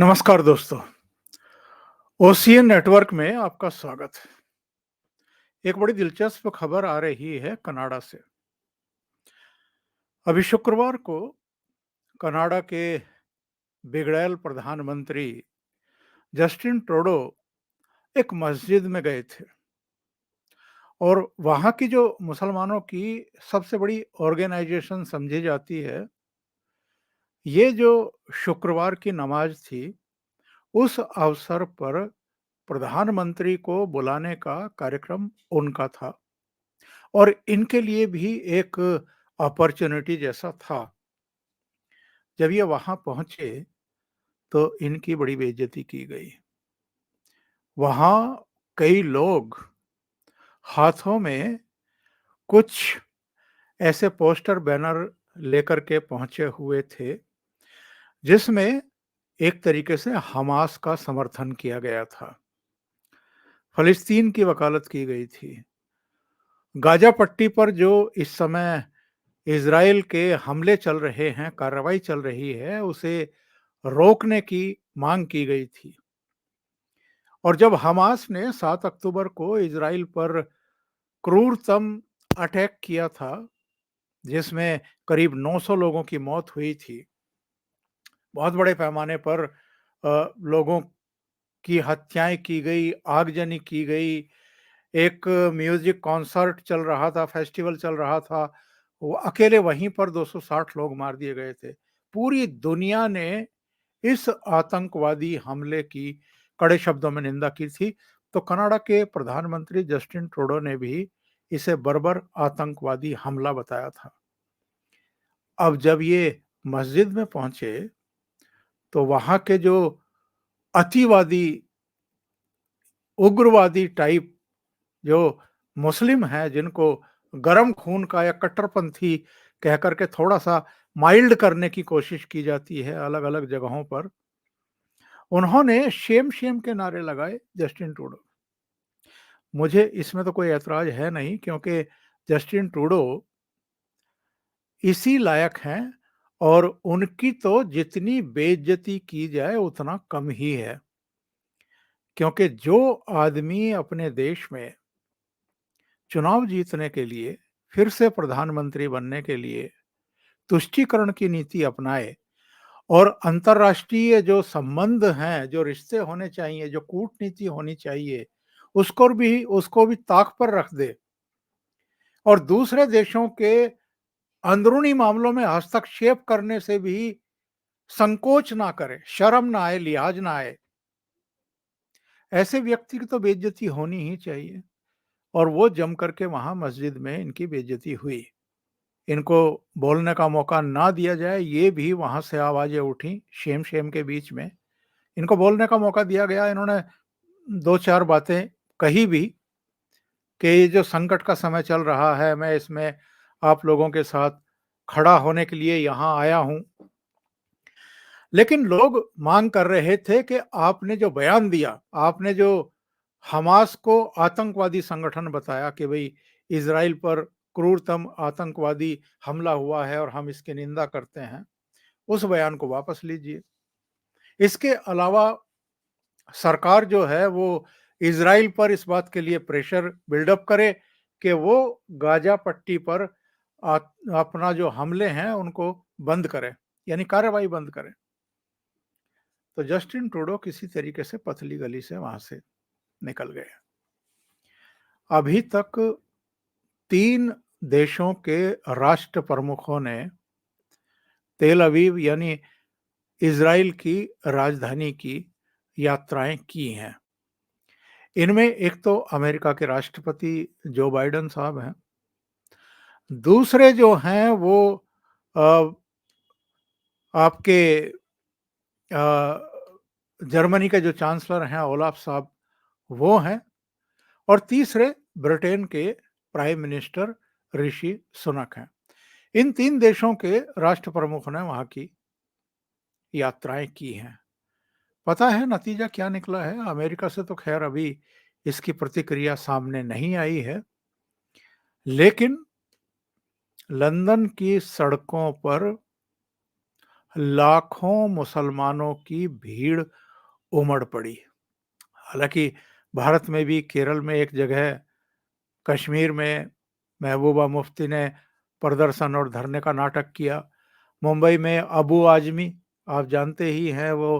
नमस्कार दोस्तों। Ocean network में आपका स्वागत है। एक बड़ी दिलचस्प खबर आ रही है कनाडा से। अभी शुक्रवार को कनाडा के बिगड़ैल प्रधानमंत्री जस्टिन ट्रूडो एक मस्जिद में गए थे और वहाँ की जो मुसलमानों की सबसे बड़ी ऑर्गेनाइजेशन समझी जाती है, ये जो शुक्रवार की नमाज थी, उस अवसर पर प्रधानमंत्री को बुलाने का कार्यक्रम उनका था और इनके लिए भी एक अपॉर्चुनिटी जैसा था। जब ये वहाँ पहुँचे, तो इनकी बड़ी बेइज्जती की गई। वहाँ कई लोग हाथों में कुछ ऐसे पोस्टर बैनर लेकर के पहुँचे हुए थे, जिसमें एक तरीके से हमास का समर्थन किया गया था। फ़लस्तीन की वकालत की गई थी। गाज़ा पट्टी पर जो इस समय इज़राइल के हमले चल रहे हैं, कार्रवाई चल रही है, उसे रोकने की मांग की गई थी। और जब हमास ने 7 अक्टूबर को इज़राइल पर क्रूरतम अटैक किया था, जिसमें करीब 900 लोगों की मौत हुई थी, बहुत बड़े पैमाने पर लोगों की हत्याएँ की गई, आगजनी की गई, एक म्यूज़िक कॉन्सर्ट चल रहा था, फेस्टिवल चल रहा था, वो अकेले वहीं पर 260 लोग मार दिए गए थे। पूरी दुनिया ने इस आतंकवादी हमले की कड़े शब्दों में निंदा की थी, तो कनाडा के प्रधानमंत्री जस्टिन ट्रूडो ने भी इसे बर्बर आतंकवादी हमला बताया था। अब जब ये मस्जिद में पहुंचे, तो वहां के जो अतिवादी, उग्रवादी टाइप जो मुस्लिम हैं, जिनको गरम खून का या कट्टरपंथी कह करके थोड़ा-सा माइल्ड करने की कोशिश की जाती है अलग-अलग जगहों पर, उन्होंने शेम शेम के नारे लगाए जस्टिन ट्रूडो। मुझे इसमें तो कोई ऐतराज़ है नहीं, क्योंकि जस्टिन ट्रूडो इसी लायक हैं और उनकी तो जितनी बेइज्जती की जाए उतना कम ही है। क्योंकि जो आदमी अपने देश में चुनाव जीतने के लिए, फिर से प्रधानमंत्री बनने के लिए तुष्टीकरण की नीति अपनाए और अंतर्राष्ट्रीय जो संबंध हैं, जो रिश्ते होने चाहिए, जो कूटनीति होनी चाहिए, उसको भी ताक पर रख दे और दूसरे देशों के अंदरूनी मामलों में हस्तक्षेप करने से भी संकोच ना करे, शर्म ना आए, लिहाज ना आए, ऐसे व्यक्ति की तो बेइज्जती होनी ही चाहिए। और वो जम करके वहां मस्जिद में इनकी बेइज्जती हुई। इनको बोलने का मौका ना दिया जाए, ये भी वहां से आवाजें उठी शेम शेम के बीच में। इनको बोलने का मौका दिया गया, इन्होंने दो चार बातें कही भी कि ये जो संकट का समय चल रहा है, मैं इसमें आप लोगों के साथ खड़ा होने के लिए यहाँ आया हूँ। लेकिन लोग मांग कर रहे थे कि आपने जो बयान दिया, आपने जो हमास को आतंकवादी संगठन बताया कि भाई इज़राइल पर क्रूरतम आतंकवादी हमला हुआ है और हम इसकी निंदा करते हैं, उस बयान को वापस लीजिए। इसके अलावा सरकार जो है वो इज़राइल पर इस बात के लिए प्रेशर बिल्डअप करे कि वो गाज़ा पट्टी पर आ, अपना जो हमले हैं उनको बंद करे, यानी कार्रवाई बंद करे। तो जस्टिन ट्रूडो किसी तरीके से पतली गली से वहां से निकल गए। अभी तक 3 देशों के राष्ट्र प्रमुखों ने तेल अवीव यानी इज़राइल की राजधानी की यात्राएं की हैं। इनमें एक तो अमेरिका के राष्ट्रपति जो बाइडेन साहब हैं, दूसरे जो हैं वो अ, आपके जर्मनी के जो चांसलर हैं ओलाफ साहब, वो हैं, और तीसरे ब्रिटेन के प्राइम मिनिस्टर ऋषि सुनक हैं। इन 3 देशों के राष्ट्र प्रमुख ने वहां की यात्राएं की हैं। पता है नतीजा क्या निकला है? अमेरिका से तो खैर अभी इसकी प्रतिक्रिया सामने नहीं आई है, लेकिन लंदन की सड़कों पर लाखों मुसलमानों की भीड़ उमड़ पड़ी। हालांकि भारत में भी केरल में एक जगह, कश्मीर में महबूबा मुफ्ती ने प्रदर्शन और धरने का नाटक किया। मुंबई में अबू आजमी, आप जानते ही हैं वो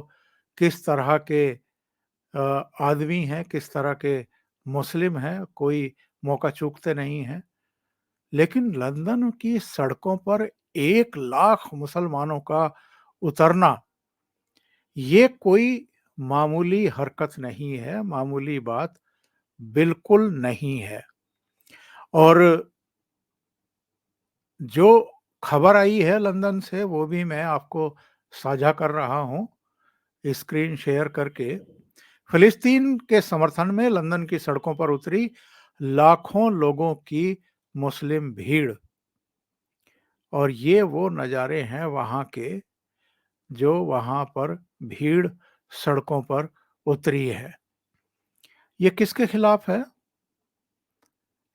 किस तरह के आदमी हैं, किस तरह के मुस्लिम हैं, कोई मौका चूकते नहीं हैं। लेकिन लंदन की सड़कों पर 1 लाख मुसलमानों का उतरना, ये कोई मामूली हरकत नहीं है, मामूली बात बिल्कुल नहीं है। और जो खबर आई है लंदन से वो भी मैं आपको साझा कर रहा हूं स्क्रीन शेयर करके। फिलिस्तीन के समर्थन में लंदन की सड़कों पर उतरी लाखों लोगों की मुस्लिम भीड़, और ये वो नज़ारे हैं वहां के, जो वहां पर भीड़ सड़कों पर उतरी है। ये किसके खिलाफ है?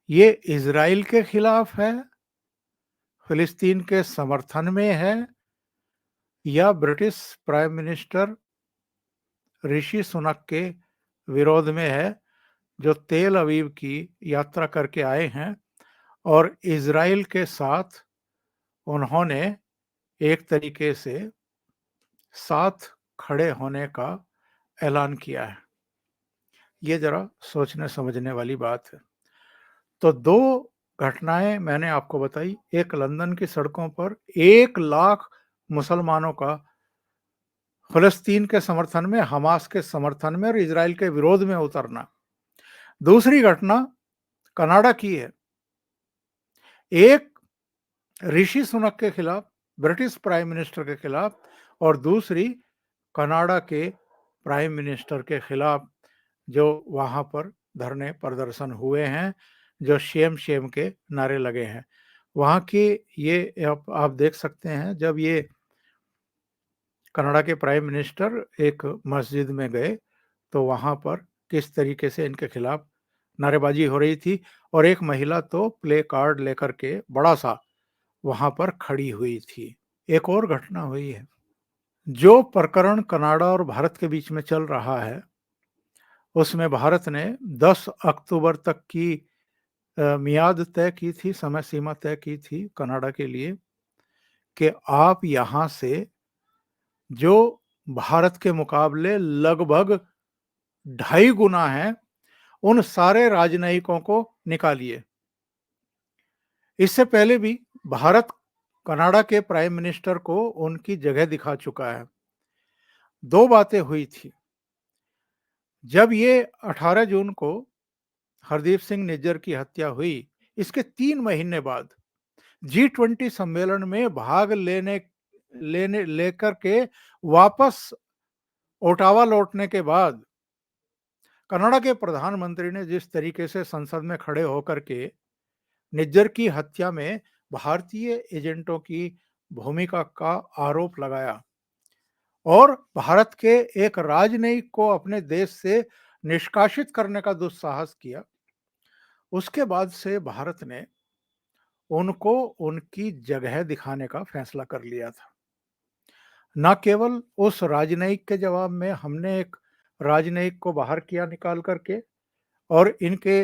ये इजराइल के खिलाफ है, फिलिस्तीन के समर्थन में है, या British prime minister Rishi Sunak के विरोध में है, जो तेल अवीव की यात्रा करके आए हैं और इजराइल के साथ उन्होंने एक तरीके से साथ खड़े होने का ऐलान किया है। ये जरा सोचने समझने वाली बात है। तो दो घटनाएं मैंने आपको बताई, एक लंदन की सड़कों पर 1 लाख मुसलमानों का फिलिस्तीन के समर्थन में, हमास के समर्थन में और इजराइल के विरोध में उतरना। दूसरी घटना कनाडा की है। एक ऋषि सुनक के खिलाफ, ब्रिटिश प्राइम मिनिस्टर के खिलाफ, और दूसरी कनाडा के प्राइम मिनिस्टर के खिलाफ, जो वहां पर धरने प्रदर्शन हुए हैं, जो शेम शेम के नारे लगे हैं। वहां की ये आप देख सकते हैं, जब ये कनाडा के प्राइम मिनिस्टर एक मस्जिद में गए तो वहां पर किस तरीके से इनके खिलाफ नारेबाजी हो रही थी, और एक महिला तो प्ले कार्ड लेकर के बड़ा सा वहां पर खड़ी हुई थी। एक और घटना हुई है। जो प्रकरण कनाडा और भारत के बीच में चल रहा है, उसमें भारत ने 10 अक्टूबर तक की मियाद तय की थी, समय सीमा तय की थी कनाडा के लिए, कि आप यहां से जो भारत के मुकाबले लगभग 2.5 गुना है, उन सारे राजनयिकों को निकालिए। इससे पहले भी भारत कनाडा के प्राइम मिनिस्टर को उनकी जगह दिखा चुका है। दो बातें हुई थी। जब ये 18 जून को हरदीप सिंह निज्जर की हत्या हुई, इसके 3 महीने बाद G20 सम्मेलन में भाग लेने लेने लेकर के वापस ओटावा लौटने के बाद कनाडा के प्रधानमंत्री ने जिस तरीके से संसद में खड़े होकर के निज्जर की हत्या में भारतीय एजेंटों की भूमिका का आरोप लगाया और भारत के एक राजनयिक को अपने देश से निष्कासित करने का दुस्साहस किया, उसके बाद से भारत ने उनको उनकी जगह दिखाने का फैसला कर लिया था। न केवल उस राजनयिक के जवाब में हमने एक राजनयिक को बाहर किया निकाल करके, और इनके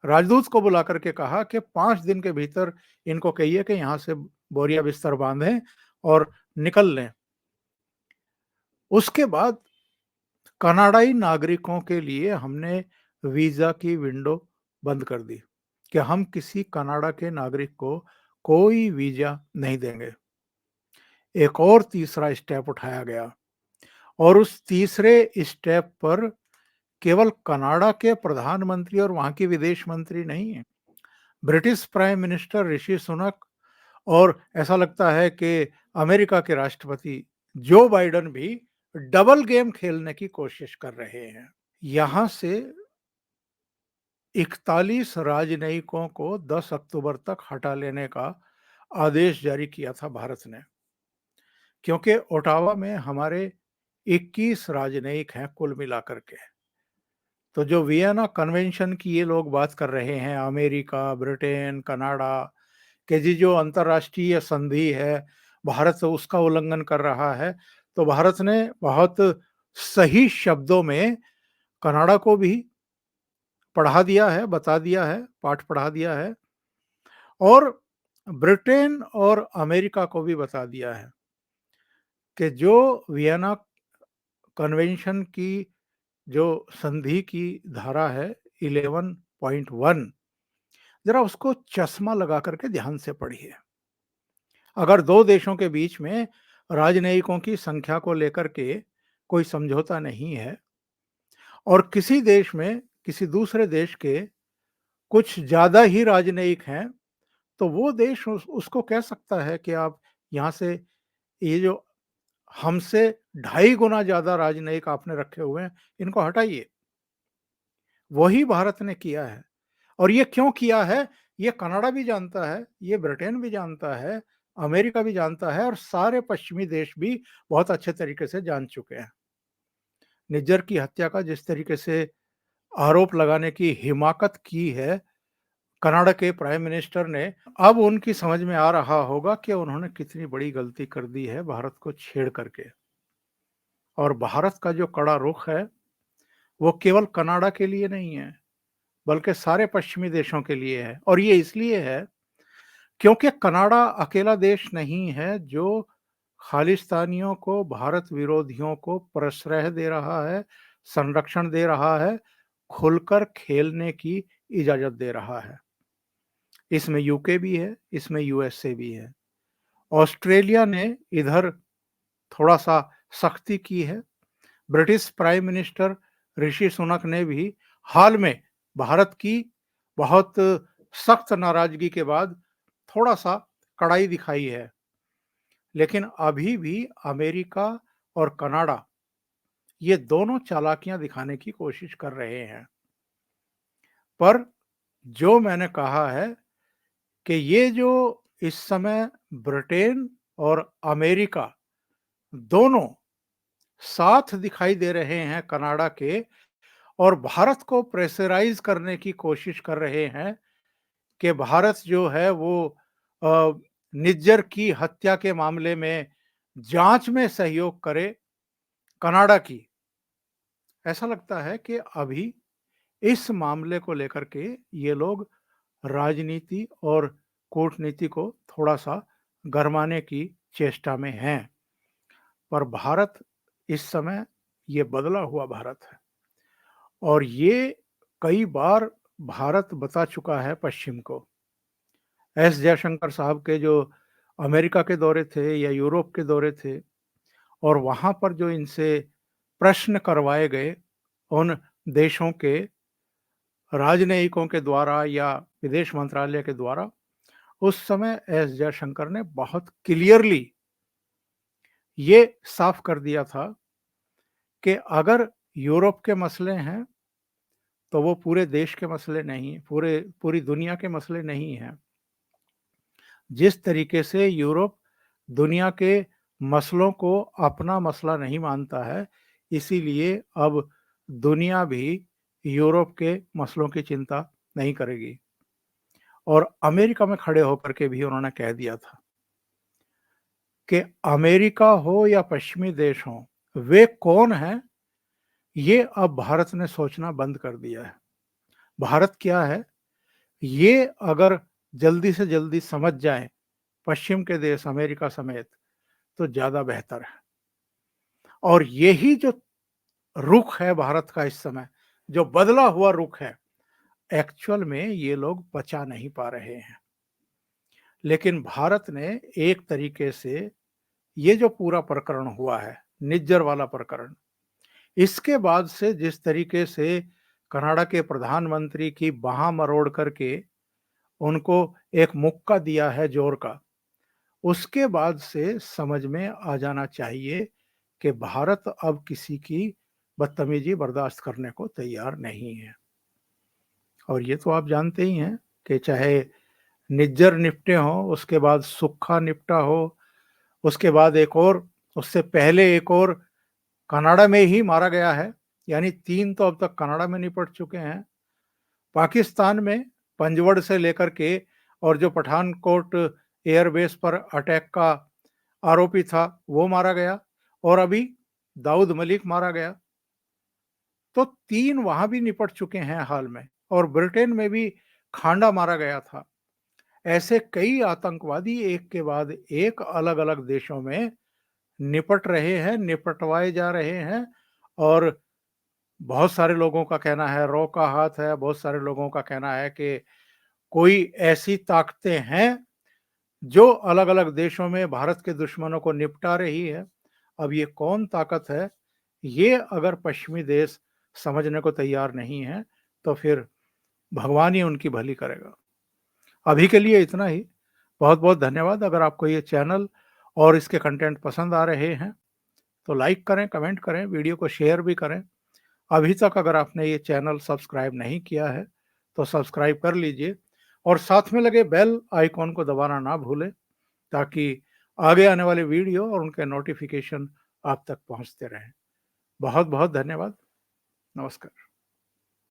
राजदूत को बुला करके कहा कि 5 दिन के भीतर इनको कहिए कि यहाँ से बोरिया बिस्तर बांधें और निकल लें। उसके बाद कनाडाई नागरिकों के लिए हमने वीजा की विंडो बंद कर दी कि हम किसी कनाडा के नागरिक को कोई वीजा नहीं देंगे। एक और तीसरा स्टेप उठाया गया, और उस तीसरे स्टेप पर केवल कनाडा के प्रधानमंत्री और वहां की विदेश मंत्री नहीं है, British prime minister Rishi Sunak, और ऐसा लगता है कि अमेरिका के राष्ट्रपति जो बाइडेन भी डबल गेम खेलने की कोशिश कर रहे हैं। यहां से 41 राजनयिकों को 10 अक्टूबर तक हटा लेने का आदेश जारी किया था भारत ने, क्योंकि ओटावा में हमारे 21 राजनयिक हैं कुल मिलाकर के। तो जो वियना कन्वेंशन की ये लोग बात कर रहे हैं, अमेरिका, ब्रिटेन, कनाडा, के जी जो अंतर्राष्ट्रीय संधि है भारत उसका उल्लंघन कर रहा है, तो भारत ने बहुत सही शब्दों में कनाडा को भी पढ़ा दिया है, बता दिया है, पाठ पढ़ा दिया है और ब्रिटेन और अमेरिका को भी बता दिया है कि जो वियना कन्वेंशन की जो संधि की धारा है 11.1, जरा उसको चश्मा लगा करके ध्यान से पढ़िए। अगर दो देशों के बीच में राजनयिकों की संख्या को लेकर के कोई समझौता नहीं है और किसी देश में किसी दूसरे देश के कुछ ज्यादा ही राजनयिक हैं, तो वो देश उसको कह सकता है कि आप यहाँ से ये जो हमसे 2.5 गुना ज्यादा राजनयिक आपने रखे हुए हैं, इनको हटाइए। वही भारत ने किया है और ये क्यों किया है, ये कनाडा भी जानता है, ये ब्रिटेन भी जानता है, अमेरिका भी जानता है और सारे पश्चिमी देश भी बहुत अच्छे तरीके से जान चुके हैं। निज्जर की हत्या का जिस तरीके से आरोप लगाने की हिमाकत की है कनाडा के प्राइम मिनिस्टर ने, अब उनकी समझ में आ रहा होगा कि उन्होंने कितनी बड़ी गलती कर दी है भारत को छेड़ करके। और भारत का जो कड़ा रुख है वो केवल कनाडा के लिए नहीं है, बल्कि सारे पश्चिमी देशों के लिए है। और ये इसलिए है क्योंकि कनाडा अकेला देश नहीं है जो खालिस्तानियों को, भारत विरोधियों को प्रश्रय दे रहा है, संरक्षण दे रहा है, खुलकर खेलने की इजाजत दे रहा है। इसमें यूके भी है, इसमें यूएसए भी है। ऑस्ट्रेलिया ने इधर थोड़ा सा सख्ती की है। British prime minister Rishi Sunak ने भी हाल में भारत की बहुत सख्त नाराजगी के बाद थोड़ा सा कड़ाई दिखाई है। लेकिन अभी भी अमेरिका और कनाडा ये दोनों चालाकियां दिखाने की कोशिश कर रहे हैं। पर जो मैंने कहा है कि ये जो इस समय ब्रिटेन और अमेरिका दोनों साथ दिखाई दे रहे हैं कनाडा के और भारत को प्रेशराइज करने की कोशिश कर रहे हैं कि भारत जो है वो निज्जर की हत्या के मामले में जांच में सहयोग करे कनाडा की। ऐसा लगता है कि अभी इस मामले को लेकर के ये लोग राजनीति और कूटनीति को थोड़ा सा गरमाने की चेष्टा में हैं। पर भारत इस समय ये बदला हुआ भारत है और ये कई बार भारत बता चुका है पश्चिम को। एस जयशंकर साहब के जो अमेरिका के दौरे थे या यूरोप के दौरे थे और वहां पर जो इनसे प्रश्न करवाए गए उन देशों के राजनयिकों के द्वारा या विदेश मंत्रालय के द्वारा, उस समय एस जयशंकर ने बहुत क्लियरली ये साफ कर दिया था कि अगर यूरोप के मसले हैं तो वो पूरे देश के मसले नहीं, पूरी दुनिया के मसले नहीं हैं। जिस तरीके से यूरोप दुनिया के मसलों को अपना मसला नहीं मानता है, इसीलिए अब दुनिया भी यूरोप के मसलों की चिंता नहीं करेगी। और अमेरिका में खड़े होकर के भी उन्होंने कह दिया था कि अमेरिका हो या पश्चिमी देश हो, वे कौन हैं, ये अब भारत ने सोचना बंद कर दिया है। भारत क्या है, ये अगर जल्दी से जल्दी समझ जाएं पश्चिम के देश अमेरिका समेत, तो ज्यादा बेहतर है। और यही जो रुख है भारत का इस समय, जो बदला हुआ रुख है, एक्चुअल में ये लोग बचा नहीं पा रहे हैं। लेकिन भारत ने एक तरीके से ये जो पूरा प्रकरण हुआ है, निज्जर वाला प्रकरण, इसके बाद से जिस तरीके से कनाडा के प्रधानमंत्री की बाह मरोड़ करके उनको एक मुक्का दिया है जोर का, उसके बाद से समझ में आ जाना चाहिए कि भारत अब किसी की बदतमीजी बर्दाश्त करने को तैयार नहीं है। और ये तो आप जानते ही हैं कि चाहे निज्जर निपटे हों, उसके बाद सुक्खा निपटा हो, उसके बाद एक और, उससे पहले एक और कनाडा में ही मारा गया है, यानी 3 तो अब तक कनाडा में निपट चुके हैं। पाकिस्तान में पंजवड़ से लेकर के और जो पठानकोट एयरबेस पर अटैक का आरोपी था वो मारा गया और अभी दाऊद मलिक मारा गया। तो 3 वहां भी निपट चुके हैं हाल में और ब्रिटेन में भी खांडा मारा गया था। ऐसे कई आतंकवादी एक के बाद एक अलग-अलग देशों में निपट रहे हैं, निपटवाए जा रहे हैं और बहुत सारे लोगों का कहना है रॉ का हाथ है, बहुत सारे लोगों का कहना है कि कोई ऐसी ताकतें हैं जो अलग-अलग देशों में भारत के दुश्मनों को निपटा रही है। अब ये कौन ताकत है, ये अगर पश्चिमी देश समझने को तैयार नहीं है, तो फिर भगवान ही उनकी भली करेगा। अभी के लिए इतना ही। बहुत-बहुत धन्यवाद। अगर आपको ये चैनल और इसके कंटेंट पसंद आ रहे हैं, तो लाइक करें, कमेंट करें, वीडियो को शेयर भी करें। अभी तक अगर आपने ये चैनल सब्सक्राइब नहीं किया है, तो सब्सक्राइब कर लीजिए और साथ में लगे बेल आइकॉन को दबाना ना भूलें, ताकि आगे आने वाले वीडियो और उनके नोटिफिकेशन आप तक पहुंचते रहें। बहुत-बहुत धन्यवाद। नमस्कार।